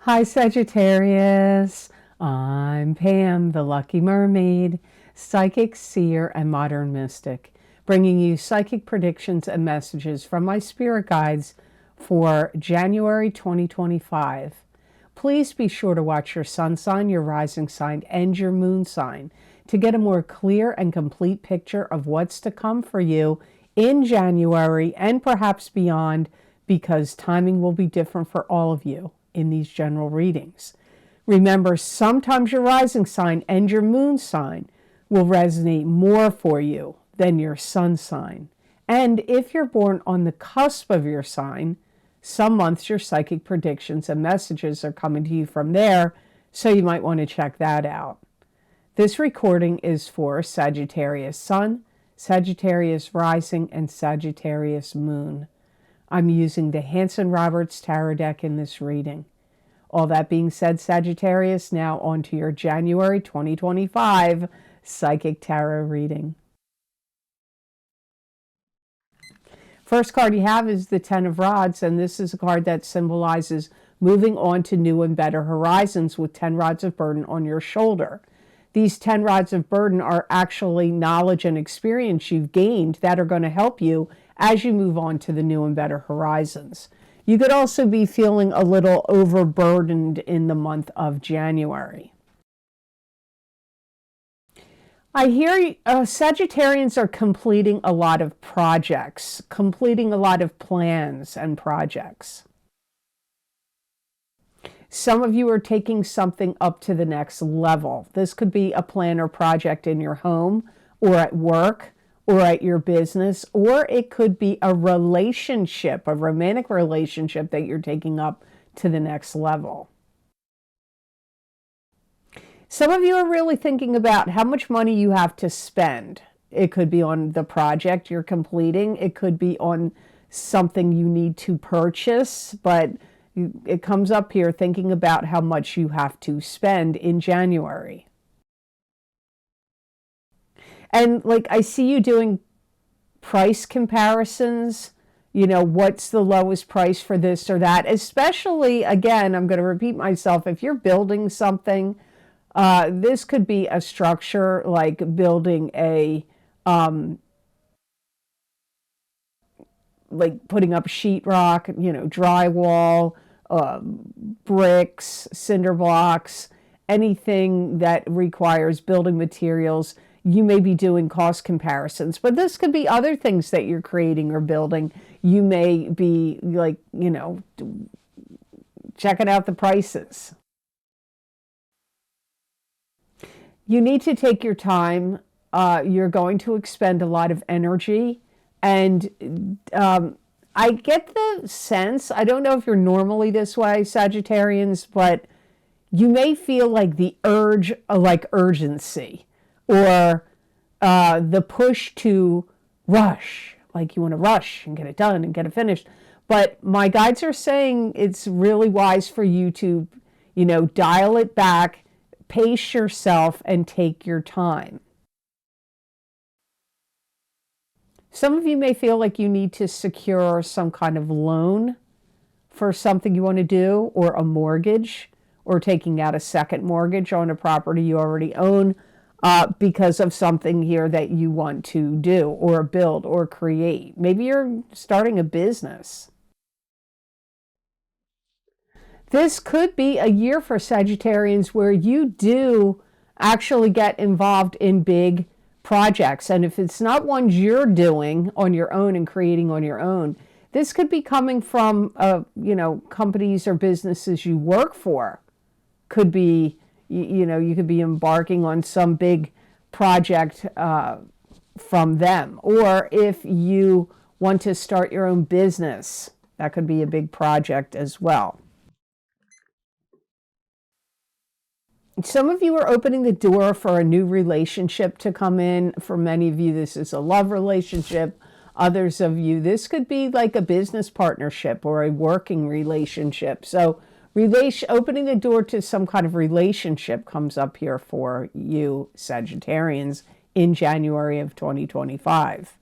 Hi Sagittarius, I'm Pam, the Lucky Mermaid, psychic, seer, and modern mystic, bringing you psychic predictions and messages from my spirit guides for January 2025. Please be sure to watch your sun sign, your rising sign, and your moon sign to get a more clear and complete picture of what's to come for you in January and perhaps beyond, because timing will be different for all of you in these general readings. Remember, sometimes your rising sign and your moon sign will resonate more for you than your sun sign. And if you're born on the cusp of your sign, some months your psychic predictions and messages are coming to you from there, so you might want to check that out. This recording is for Sagittarius Sun, Sagittarius Rising, and Sagittarius Moon. I'm using the Hanson-Roberts Tarot deck in this reading. All that being said, Sagittarius, now on to your January 2025 Psychic Tarot reading. First card you have is the Ten of Rods, and this is a card that symbolizes moving on to new and better horizons with 10 rods of burden on your shoulder. These 10 rods of burden are actually knowledge and experience you've gained that are going to help you as you move on to the new and better horizons. You could also be feeling a little overburdened in the month of January. I hear Sagittarians are completing a lot of projects, completing a lot of plans and projects. Some of you are taking something up to the next level. This could be a plan or project in your home or at work or at your business, or it could be a relationship, a romantic relationship that you're taking up to the next level. Some of you are really thinking about how much money you have to spend. It could be on the project you're completing. It could be on something you need to purchase, but it comes up here thinking about how much you have to spend in January. And like, I see you doing price comparisons, you know, what's the lowest price for this or that, especially, again, I'm going to repeat myself, if you're building something, this could be a structure like building a, like putting up sheetrock, you know, drywall, bricks, cinder blocks, anything that requires building materials. You may be doing cost comparisons, but this could be other things that you're creating or building. You may be like, you know, checking out the prices. You need to take your time. You're going to expend a lot of energy. And I get the sense, I don't know if you're normally this way, Sagittarians, but you may feel like the urge, like urgency, or the push to rush, like you want to rush and get it done and get it finished. But my guides are saying it's really wise for you to, you know, dial it back, pace yourself, and take your time. Some of you may feel like you need to secure some kind of loan for something you want to do, or a mortgage, or taking out a second mortgage on a property you already own because of something here that you want to do or build or create. Maybe you're starting a business. This could be a year for Sagittarians where you do actually get involved in big projects. And if it's not ones you're doing on your own and creating on your own, this could be coming from, you know, companies or businesses you work for. Could be, you know, you could be embarking on some big project from them. Or if you want to start your own business, that could be a big project as well. Some of you are opening the door for a new relationship to come in. For many of you, this is a love relationship. Others of you, this could be like a business partnership or a working relationship. So opening the door to some kind of relationship comes up here for you, Sagittarians, in January of 2025.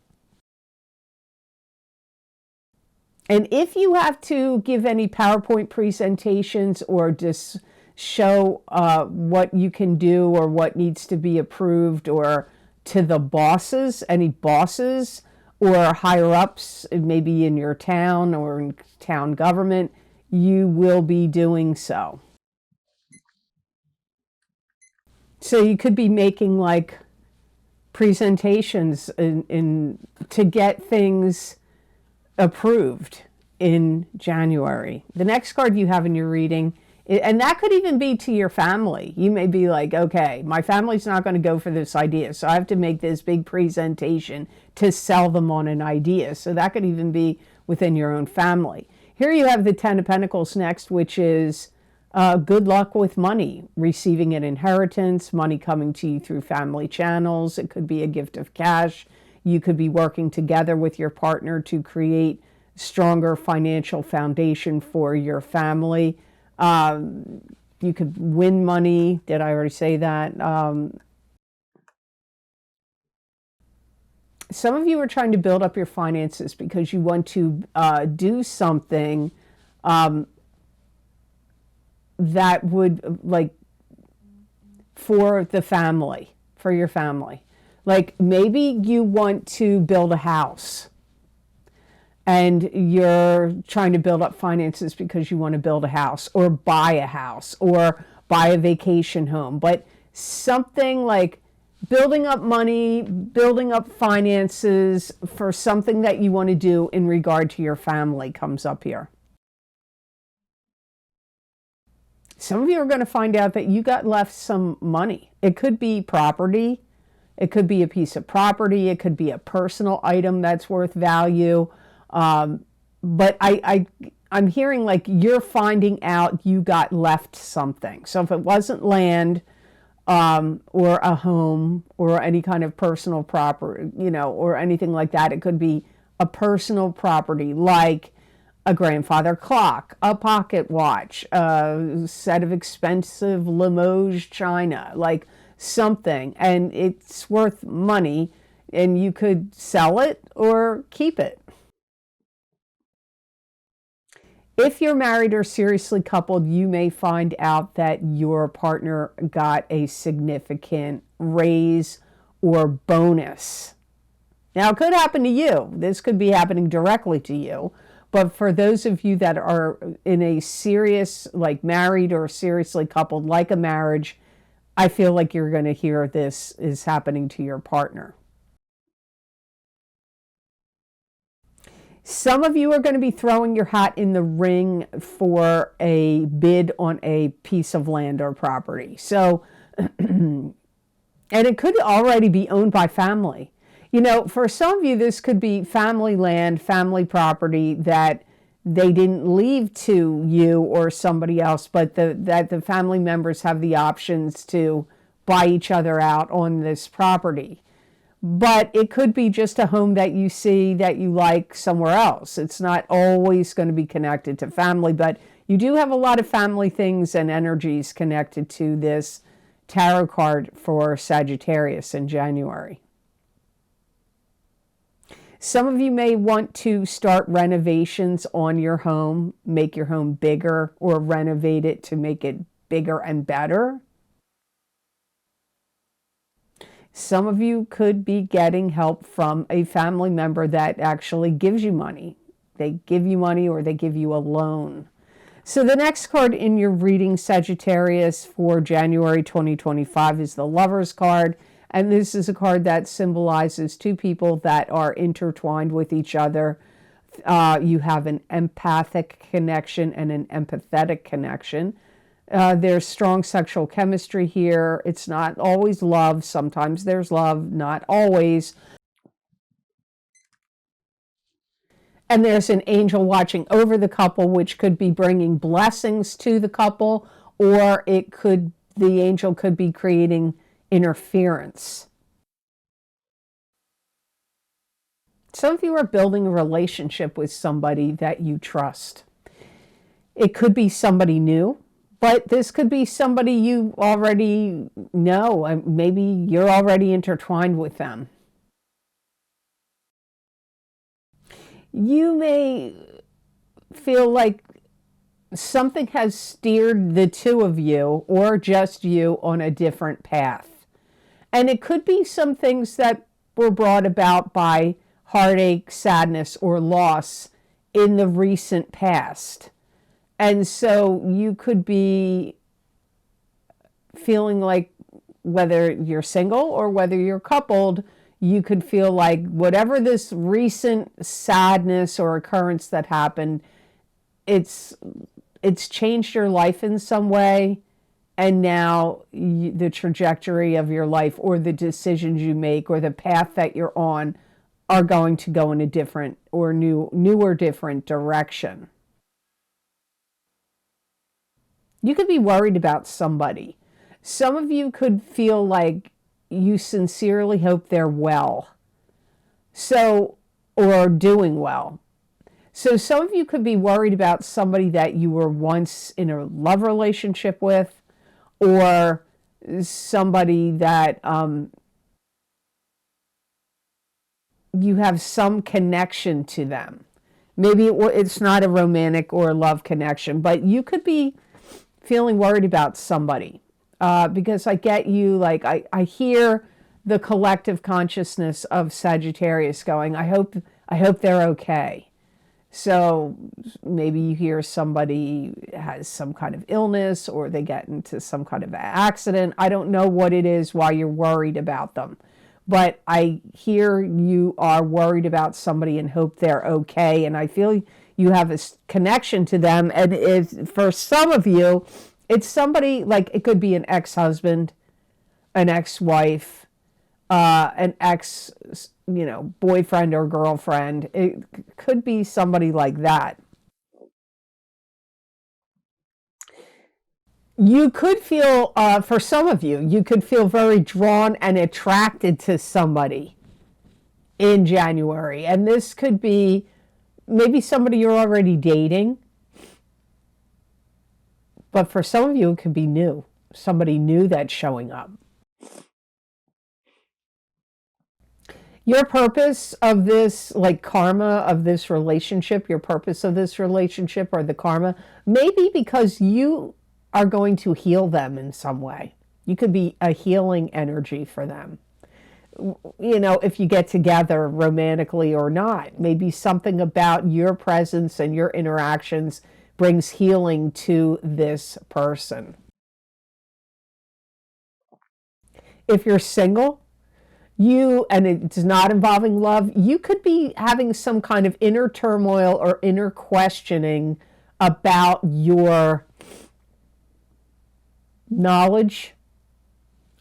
And if you have to give any PowerPoint presentations or just show what you can do or what needs to be approved, or to the bosses, any bosses or higher ups, maybe in your town or in town government, you will be doing so. So you could be making like presentations to get things approved in January. The next card you have in your reading, and that could even be to your family. You may be like, okay, my family's not going to go for this idea, so I have to make this big presentation to sell them on an idea. So that could even be within your own family. Here you have the Ten of Pentacles next, which is good luck with money, receiving an inheritance, money coming to you through family channels. It could be a gift of cash. You could be working together with your partner to create stronger financial foundation for your family. You could win money. Did I already say that? Some of you are trying to build up your finances because you want to do something that would, like, for the family, for your family. Like maybe you want to build a house and you're trying to build up finances because you want to build a house or buy a house or buy a vacation home. But something like building up money, building up finances for something that you want to do in regard to your family comes up here. Some of you are going to find out that you got left some money. It could be property. It could be a piece of property. It could be a personal item that's worth value. But I'm hearing like you're finding out you got left something. So if it wasn't land or a home or any kind of personal property, or anything like that, it could be a personal property like a grandfather clock, a pocket watch, a set of expensive Limoges china, like something, and it's worth money, and you could sell it or keep it. If you're married or seriously coupled, you may find out that your partner got a significant raise or bonus. Now, it could happen to you. This could be happening directly to you. But for those of you that are in a serious, like married or seriously coupled, like a marriage, I feel like you're going to hear this is happening to your partner. Some of you are going to be throwing your hat in the ring for a bid on a piece of land or property. So, and it could already be owned by family. For some of you, this could be family land, family property that they didn't leave to you or somebody else, but that the family members have the options to buy each other out on this property. But it could be just a home that you see that you like somewhere else. It's not always going to be connected to family, but you do have a lot of family things and energies connected to this tarot card for Sagittarius in January. Some of you may want to start renovations on your home, make your home bigger, or renovate it to make it bigger and better. Some of you could be getting help from a family member that actually gives you money. They give you money or they give you a loan. So the next card in your reading, Sagittarius, for January 2025 is the Lover's card. And this is a card that symbolizes two people that are intertwined with each other. You have an empathic connection and an empathetic connection. There's strong sexual chemistry here. It's not always love. Sometimes there's love, not always. And there's an angel watching over the couple, which could be bringing blessings to the couple, or the angel could be creating interference. Some of you are building a relationship with somebody that you trust. It could be somebody new, but this could be somebody you already know. Maybe you're already intertwined with them. You may feel like something has steered the two of you or just you on a different path. And it could be some things that were brought about by heartache, sadness, or loss in the recent past. And so you could be feeling like, whether you're single or whether you're coupled, you could feel like whatever this recent sadness or occurrence that happened, it's changed your life in some way. And now the trajectory of your life or the decisions you make or the path that you're on are going to go in a different or new or different direction. You could be worried about somebody. Some of you could feel like you sincerely hope they're well. So, or doing well. So some of you could be worried about somebody that you were once in a love relationship with, or somebody that you have some connection to them. Maybe it's not a romantic or a love connection, but you could be feeling worried about somebody. Because I get you, like I hear the collective consciousness of Sagittarius going, I hope they're okay. So maybe you hear somebody has some kind of illness or they get into some kind of accident. I don't know what it is why you're worried about them. But I hear you are worried about somebody and hope they're okay. And I feel you have a connection to them. And if, for some of you, it's somebody, like it could be an ex-husband, an ex-wife, an ex, boyfriend or girlfriend. It could be somebody like that. You could feel, for some of you, you could feel very drawn and attracted to somebody in January. And this could be maybe somebody you're already dating. But for some of you, it could be new. Somebody new that's showing up. Your purpose of this, like karma of this relationship, your purpose of this relationship or the karma, maybe because you are going to heal them in some way. You could be a healing energy for them. If you get together romantically or not, maybe something about your presence and your interactions brings healing to this person. If you're single, and it's not involving love, you could be having some kind of inner turmoil or inner questioning about your knowledge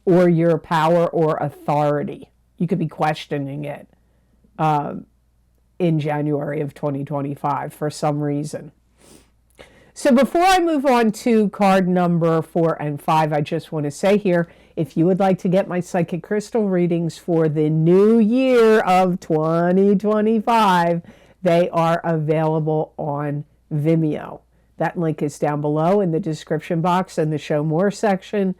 or your power or authority. You could be questioning it in January of 2025 for some reason. So before I move on to card number 4 and 5, I just want to say here, if you would like to get my psychic crystal readings for the new year of 2025, they are available on Vimeo. That link is down below in the description box in the Show More section.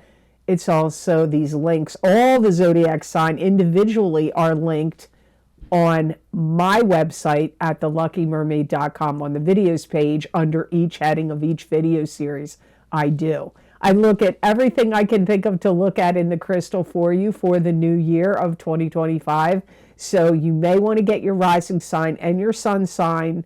It's also these links. All the zodiac sign individually are linked on my website at theluckymermaid.com on the videos page under each heading of each video series I do. I look at everything I can think of to look at in the crystal for you for the new year of 2025. So you may want to get your rising sign and your sun sign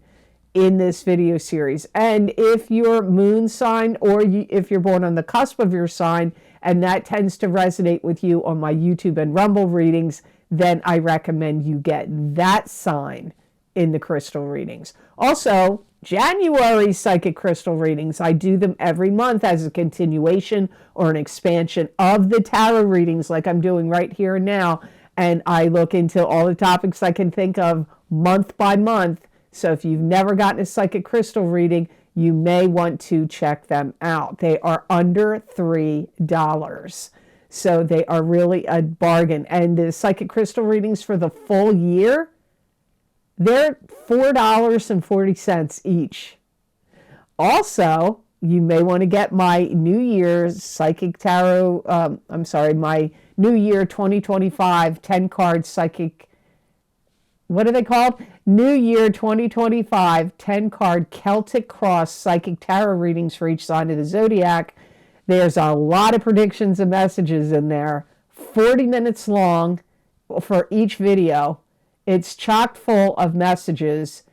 in this video series. And if your moon sign or if you're born on the cusp of your sign and that tends to resonate with you on my YouTube and Rumble readings, then I recommend you get that sign in the crystal readings. Also, January psychic crystal readings, I do them every month as a continuation or an expansion of the tarot readings like I'm doing right here and now. And I look into all the topics I can think of month by month. So if you've never gotten a psychic crystal reading, you may want to check them out. They are under $3. So they are really a bargain. And the psychic crystal readings for the full year, they're $4.40 each. Also, you may want to get my New Year's Psychic Tarot, my New Year 2025 10-card psychic what are they called? New Year 2025 10-card Celtic Cross Psychic Tarot readings for each sign of the zodiac. There's a lot of predictions and messages in there. 40 minutes long for each video. It's chock full of messages.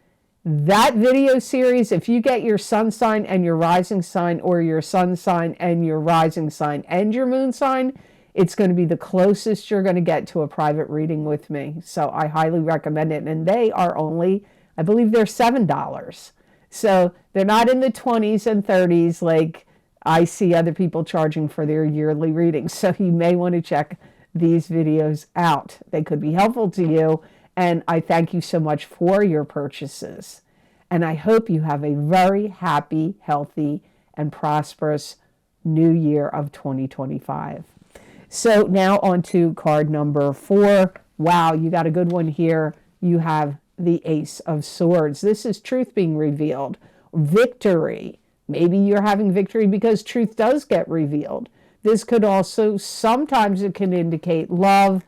That video series, if you get your sun sign and your rising sign, or your sun sign and your rising sign and your moon sign, it's going to be the closest you're going to get to a private reading with me. So I highly recommend it. And they are only, I believe they're $7. So they're not in the 20s and 30s like I see other people charging for their yearly readings. So you may want to check these videos out. They could be helpful to you. And I thank you so much for your purchases. And I hope you have a very happy, healthy, and prosperous new year of 2025. So now on to card number 4. Wow, you got a good one here. You have the Ace of Swords. This is truth being revealed. Victory. Maybe you're having victory because truth does get revealed. This could also, sometimes it can indicate love,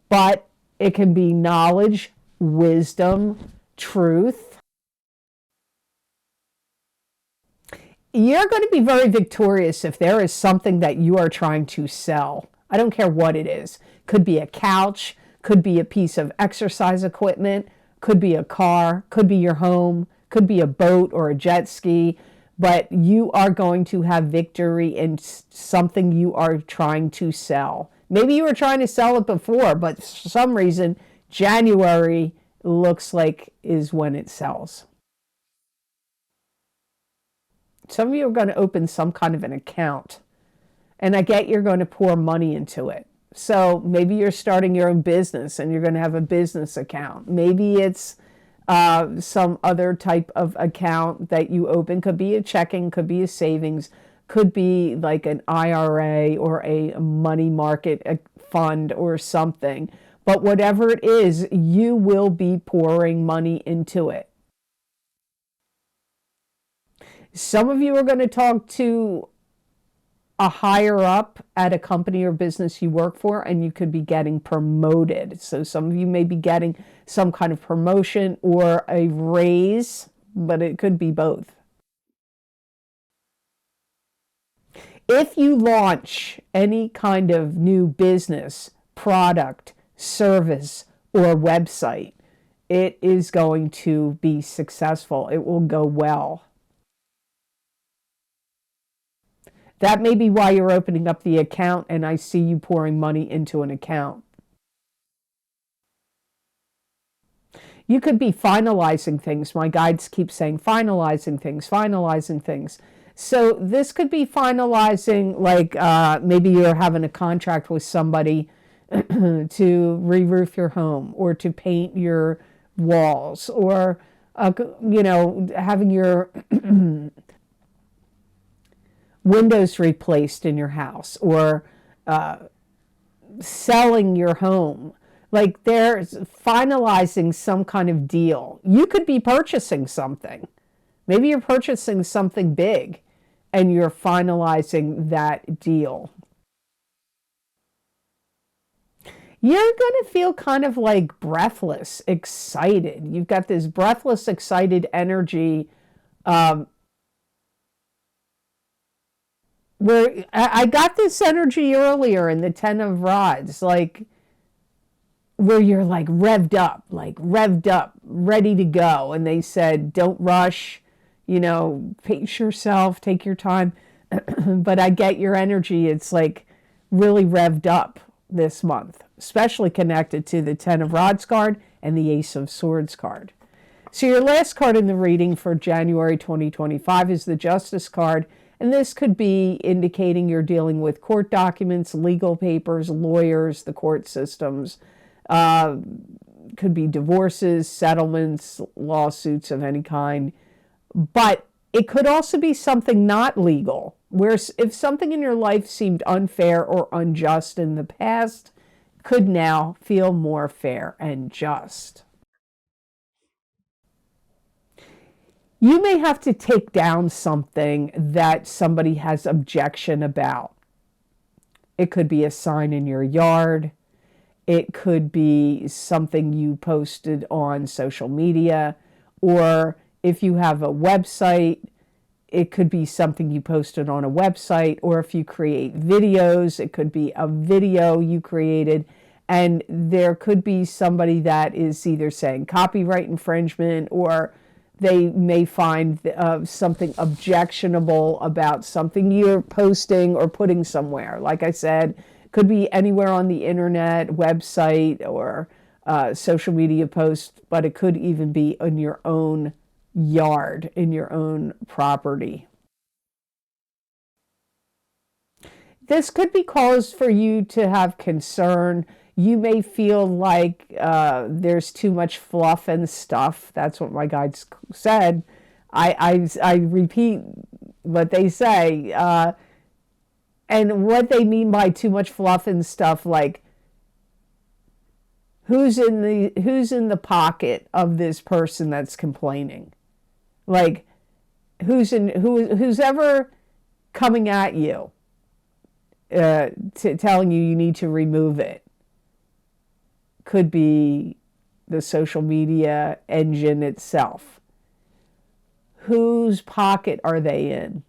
but it can be knowledge, wisdom, truth. You're going to be very victorious if there is something that you are trying to sell. I don't care what it is. Could be a couch, could be a piece of exercise equipment, could be a car, could be your home, could be a boat or a jet ski, but you are going to have victory in something you are trying to sell. Maybe you were trying to sell it before, but for some reason, January looks like is when it sells. Some of you are going to open some kind of an account, and I get you're going to pour money into it. So maybe you're starting your own business and you're going to have a business account. Maybe it's some other type of account that you open. Could be a checking, could be a savings, could be like an IRA or a money market fund or something. But whatever it is, you will be pouring money into it. Some of you are going to talk to a higher up at a company or business you work for, and you could be getting promoted. So some of you may be getting some kind of promotion or a raise, but it could be both. If you launch any kind of new business, product, service, or website, it is going to be successful. It will go well. That may be why you're opening up the account, and I see you pouring money into an account. You could be finalizing things. My guides keep saying finalizing things, finalizing things. So this could be finalizing, like maybe you're having a contract with somebody to re-roof your home or to paint your walls, or, having your windows replaced in your house, or selling your home. Like there's finalizing some kind of deal. You could be purchasing something. Maybe you're purchasing something big and you're finalizing that deal. You're going to feel kind of like breathless, excited. You've got this breathless, excited energy. Where I got this energy earlier in the 10 of Rods, like where you're like revved up, ready to go. And they said, don't rush, pace yourself, take your time. But I get your energy. It's like really revved up this month, especially connected to the 10 of Rods card and the Ace of Swords card. So your last card in the reading for January 2025 is the Justice card. And this could be indicating you're dealing with court documents, legal papers, lawyers, the court systems. Could be divorces, settlements, lawsuits of any kind. But it could also be something not legal, where if something in your life seemed unfair or unjust in the past, could now feel more fair and just. You may have to take down something that somebody has objection about. It could be a sign in your yard. It could be something you posted on social media, or if you have a website, it could be something you posted on a website, or if you create videos, it could be a video you created. And there could be somebody that is either saying copyright infringement, or they may find something objectionable about something you're posting or putting somewhere. Like I said, could be anywhere on the internet, website, or social media post, but it could even be in your own yard, in your own property. This could be cause for you to have concern. You may feel like there's too much fluff and stuff. That's what my guides said. I repeat what they say. And what they mean by too much fluff and stuff, like who's in the pocket of this person that's complaining? Like who's ever coming at you, telling you need to remove it? Could be the social media engine itself. Whose pocket are they in?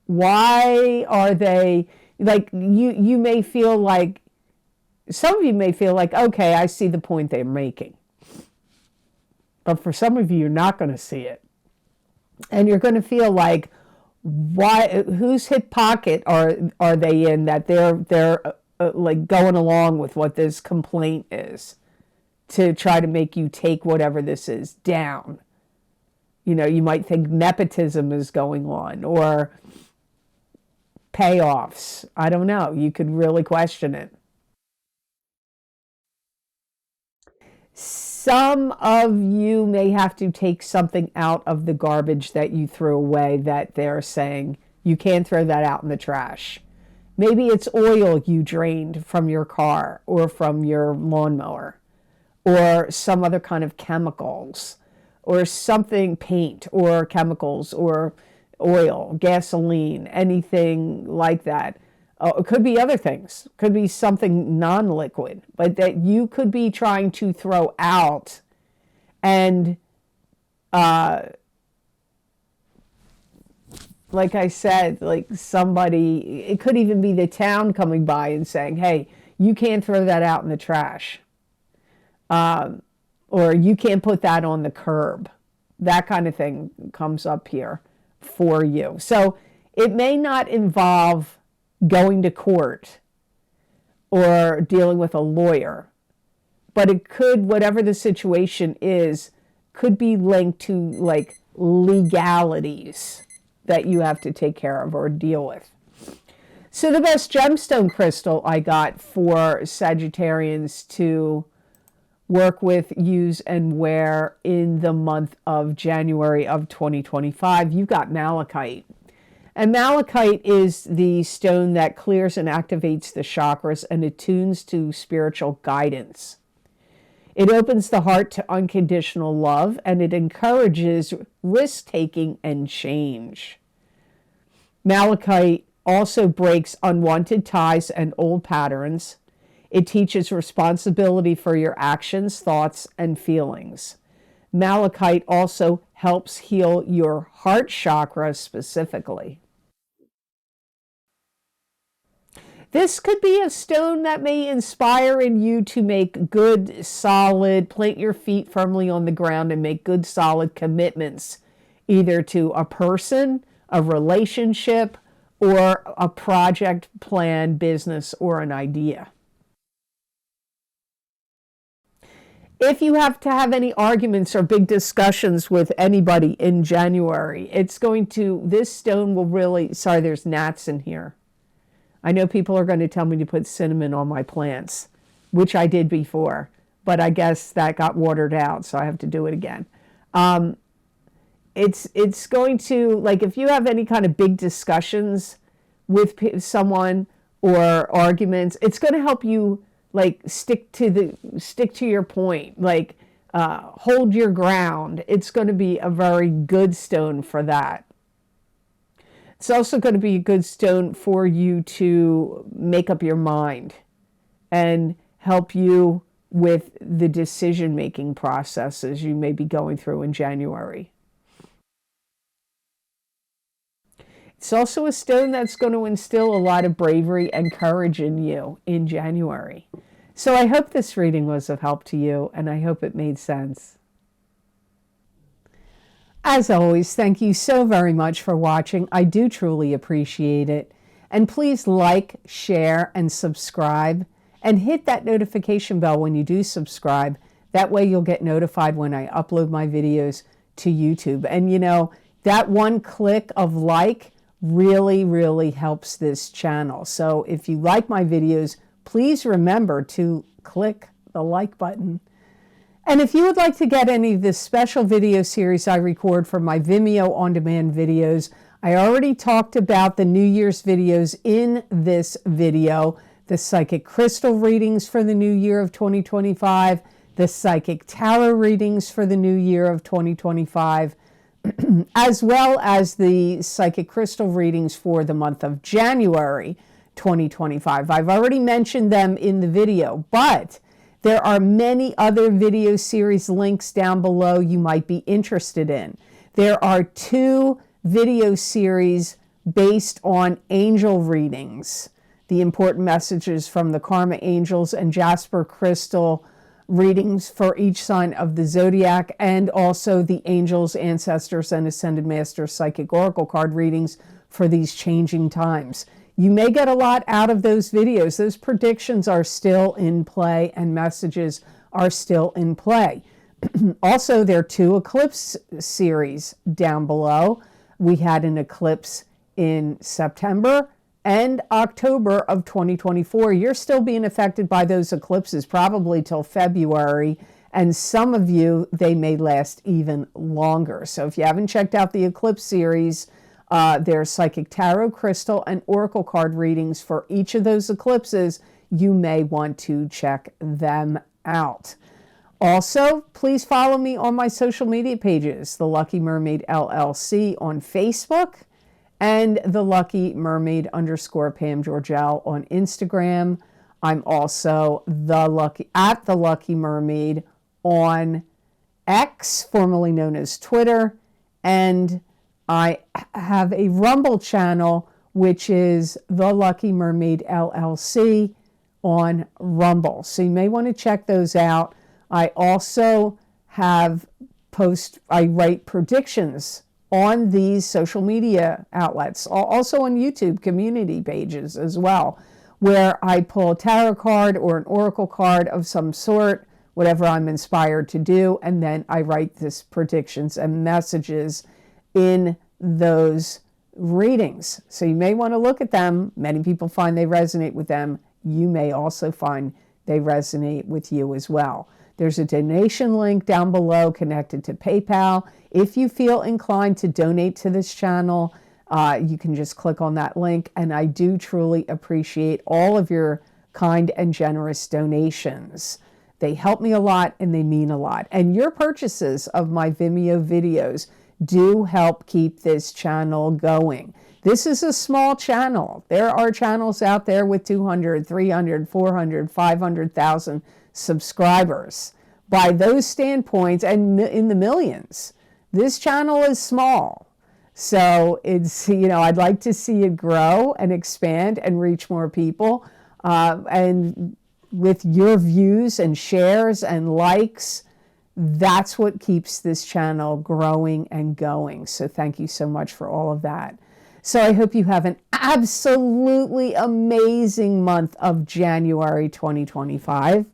Why are they, like, you may feel like, some of you may feel like, okay, I see the point they're making. But for some of you, you're not going to see it. And you're going to feel like, whose hip pocket are they in that they're like going along with what this complaint is, to try to make you take whatever this is down. You know, you might think nepotism is going on, or payoffs. I don't know. You could really question it. Some of you may have to take something out of the garbage that you threw away, that they're saying you can't throw that out in the trash. Maybe it's oil you drained from your car or from your lawnmower, or some other kind of chemicals, or something, paint or chemicals or oil, gasoline, anything like that. It could be other things. It could be something non-liquid, but that you could be trying to throw out. And like I said, like somebody, it could even be the town coming by and saying, hey, you can't throw that out in the trash. Or you can't put that on the curb. That kind of thing comes up here for you. So it may not involve going to court or dealing with a lawyer, but it could, whatever the situation is, could be linked to like legalities that you have to take care of or deal with. So the best gemstone crystal I got for Sagittarians to work with, use, and wear in the month of January of 2025, you've got malachite. And malachite is the stone that clears and activates the chakras and attunes to spiritual guidance. It opens the heart to unconditional love, and it encourages risk-taking and change. Malachite also breaks unwanted ties and old patterns. It teaches responsibility for your actions, thoughts, and feelings. Malachite also helps heal your heart chakra specifically. This could be a stone that may inspire in you to make good, solid, plant your feet firmly on the ground and make good, solid commitments, either to a person, a relationship, or a project, plan, business, or an idea. If you have to have any arguments or big discussions with anybody in January, this stone will really, sorry, there's gnats in here. I know people are going to tell me to put cinnamon on my plants, which I did before, but I guess that got watered out, so I have to do it again. It's going to, like, if you have any kind of big discussions with someone or arguments, it's going to help you, like, stick to your point, like, hold your ground. It's going to be a very good stone for that. It's also going to be a good stone for you to make up your mind and help you with the decision-making processes you may be going through in January. It's also a stone that's going to instill a lot of bravery and courage in you in January. So I hope this reading was of help to you, and I hope it made sense. As always, thank you so very much for watching. I do truly appreciate it. And please like, share, and subscribe. And hit that notification bell when you do subscribe. That way you'll get notified when I upload my videos to YouTube. And you know, that one click of like really, really helps this channel. So if you like my videos, please remember to click the like button. And if you would like to get any of this special video series I record for my Vimeo on-demand videos, I already talked about the New Year's videos in this video, the psychic crystal readings for the new year of 2025, the psychic tarot readings for the new year of 2025, as well as the psychic crystal readings for the month of January 2025. I've already mentioned them in the video, but there are many other video series links down below you might be interested in. There are 2 video series based on angel readings, the important messages from the Karma Angels and Jasper Crystal readings for each sign of the zodiac, and also the angels, ancestors, and ascended masters psychic oracle card readings for these changing times. You may get a lot out of those videos. Those predictions are still in play and messages are still in play. Also, there are 2 eclipse series down below. We had an eclipse in September and October of 2024. You're still being affected by those eclipses probably till February, and some of you, they may last even longer. So if you haven't checked out the eclipse series, there's psychic tarot, crystal, and oracle card readings for each of those eclipses. You may want to check them out. Also, please follow me on my social media pages, the Lucky Mermaid LLC on Facebook, and the Lucky Mermaid _ Pam Georgel on Instagram. I'm also at the Lucky Mermaid on X, formerly known as Twitter, and I have a Rumble channel, which is the Lucky Mermaid LLC on Rumble. So you may want to check those out. I also have I write predictions on these social media outlets, also on YouTube community pages as well, where I pull a tarot card or an oracle card of some sort, whatever I'm inspired to do, and then I write these predictions and messages in those readings. So you may want to look at them. Many people find they resonate with them. You may also find they resonate with you as well. There's a donation link down below connected to PayPal. If you feel inclined to donate to this channel, you can just click on that link. And I do truly appreciate all of your kind and generous donations. They help me a lot and they mean a lot. And your purchases of my Vimeo videos do help keep this channel going. This is a small channel. There are channels out there with 200, 300, 400, 500,000 subscribers. By those standpoints, and in the millions, this channel is small. So it's, you know, I'd like to see it grow and expand and reach more people. And with your views and shares and likes, that's what keeps this channel growing and going. So thank you so much for all of that. So I hope you have an absolutely amazing month of January 2025.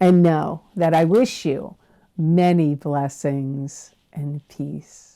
And know that I wish you many blessings and peace.